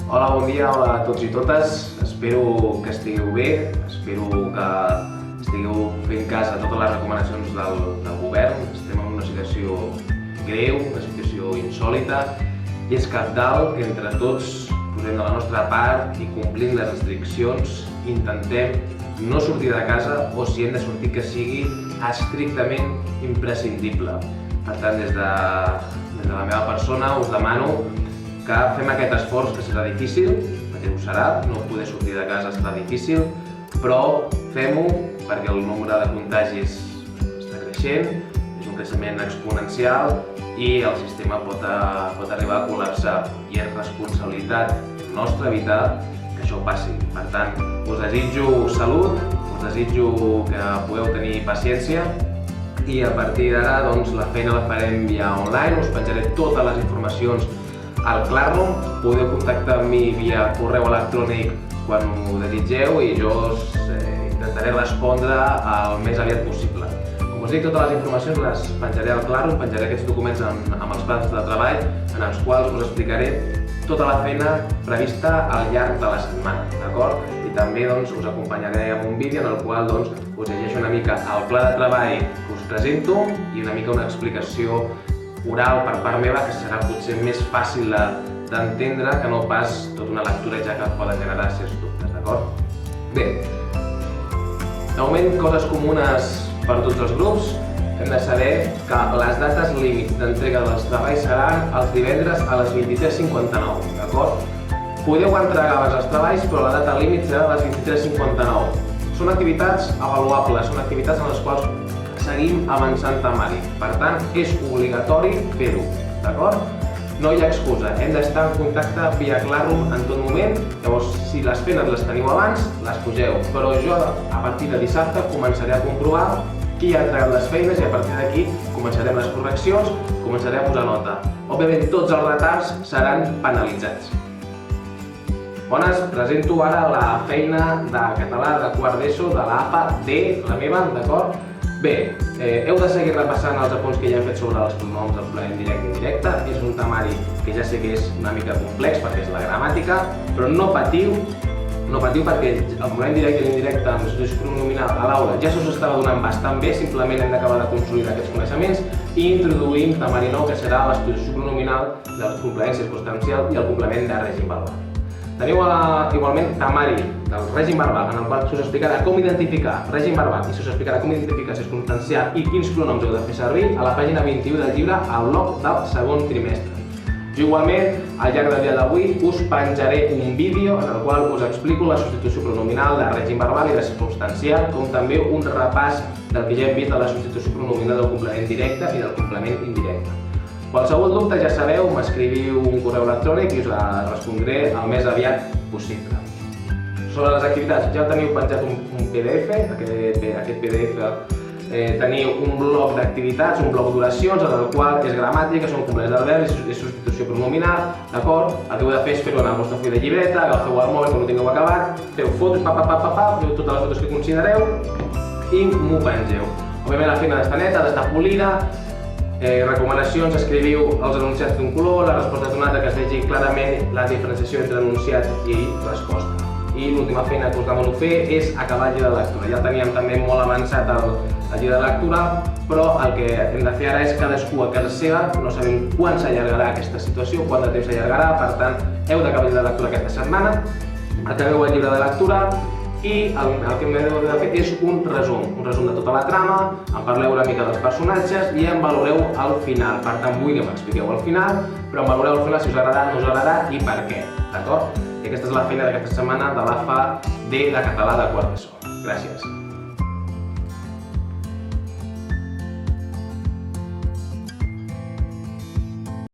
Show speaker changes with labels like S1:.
S1: Hola, bon dia, hola a tots i totes. Espero que estigueu bé, espero que estigueu fent cas a totes les recomanacions del govern. Estem en una situació greu, una situació insòlita, i és cabdal que entre tots posem de la nostra part i complint les restriccions intentem no sortir de casa, o si hem de sortir que sigui estrictament imprescindible. Per tant, des de la meva persona us demano que fem aquest esforç, que serà difícil, perquè ho serà, no poder sortir de casa serà difícil, però fem-ho perquè el nombre de contagis està creixent, és un creixement exponencial i el sistema pot arribar a col·lapsar, i és responsabilitat nostra evitar que això passi. Per tant, us desitjo salut, us desitjo que pugueu tenir paciència, i a partir d'ara la feina la farem via online. Us penjaré totes les informacions al Classroom, podeu contactar amb mi via correu electrònic quan ho desitgeu i jo intentaré respondre el més aviat possible. Com us dic, totes les informacions les penjaré al Classroom, penjaré aquests documents amb els plans de treball en els quals us explicaré tota la feina prevista al llarg de la setmana, d'acord? I també us acompanyaré amb un vídeo en el qual us llegeixo una mica el pla de treball que us presento i una mica una explicació oral per part meva, que serà potser més fàcil d'entendre que no pas tota una lectura ja que poden generar certs dubtes, d'acord? Bé, de moment, coses comunes per a tots els grups. Hem de saber que les dates límits d'entrega dels treballs seran els divendres a les 23:59, d'acord? Podeu entregar abans els treballs, però la data límit serà a les 23:59. Són activitats avaluables, són activitats en les quals seguim avançant temari. Per tant, és obligatori fer-ho, d'acord? No hi ha excusa, hem d'estar en contacte via Classroom en tot moment. Llavors, si les feines les teniu abans, les poseu, però jo a partir de dissabte començaré a comprovar qui ha entregat les feines i a partir d'aquí començarem les correccions, començaré a posar nota. Òbviament, tots els retards seran penalitzats. Bones, presento ara la feina de català de quart d'ESO de l'APA D, la meva, d'acord? Bé, heu de seguir repassant els apunts que ja hem fet sobre els pronoms del complement directe i indirecte. És un temari que ja sé que és una mica complex perquè és la gramàtica, però no patiu perquè el complement directe i l'indirecte amb la substitució pronominal a l'aula ja s'us estava donant bastant bé, simplement hem d'acabar de consolidar aquests coneixements i introduïm temari nou, que serà la substitució pronominal del complement circumstancial i el complement de règim verbal. Teniu igualment temari del règim verbal, en el qual s'us explicarà com identificar règim verbal i s'us explicarà com identificar circumstancial i quins pronoms heu de fer servir a la pàgina 21 del llibre al bloc del segon trimestre. Jo igualment, al llarg del dia d'avui, us penjaré un vídeo en el qual us explico la substitució pronominal de règim verbal i de circumstancial, com també un repàs del que ja hem vist de la substitució pronominal del complement directe i del complement indirecte. Qualsevol dubte, ja sabeu, m'escriviu un correu electrònic i us respondré el més aviat possible. Sobre les activitats, ja teniu penjat un PDF, aquest PDF teniu un bloc d'activitats, un bloc d'oracions, en el qual és gramàtica, són complements del verb i substitució pronominal, d'acord? El que heu de fer és fer-ho en el vostre full de llibreta, agafeu el mòbil quan ho tingueu acabat, feu fotos, feu totes les fotos que considereu i m'ho pengeu. Òbviament la feina ha d'estar neta, ha d'estar polida. Recomanacions, escriviu els enunciats d'un color, les respostes d'un altre, que es vegi clarament la diferenciació entre enunciat i resposta. I l'última feina que us demano fer és acabar el llibre de lectura. Ja teníem també molt avançat el llibre de lectura, però el que hem de fer ara és cadascú a casa seva. No sabem quan s'allargarà aquesta situació, quant de temps s'allargarà, per tant, heu d'acabar el llibre de lectura aquesta setmana, acabeu el llibre de lectura i el que m'heu de fer és un resum de tota la trama, em parleu una mica dels personatges i em valoreu al final. Per tant, vull que m'expliqueu al final, però em valoreu al final si us agradarà, no us agradarà i per què, d'acord? I aquesta és la feina d'aquesta setmana de l'APA D de català de quart d'ESO. Gràcies.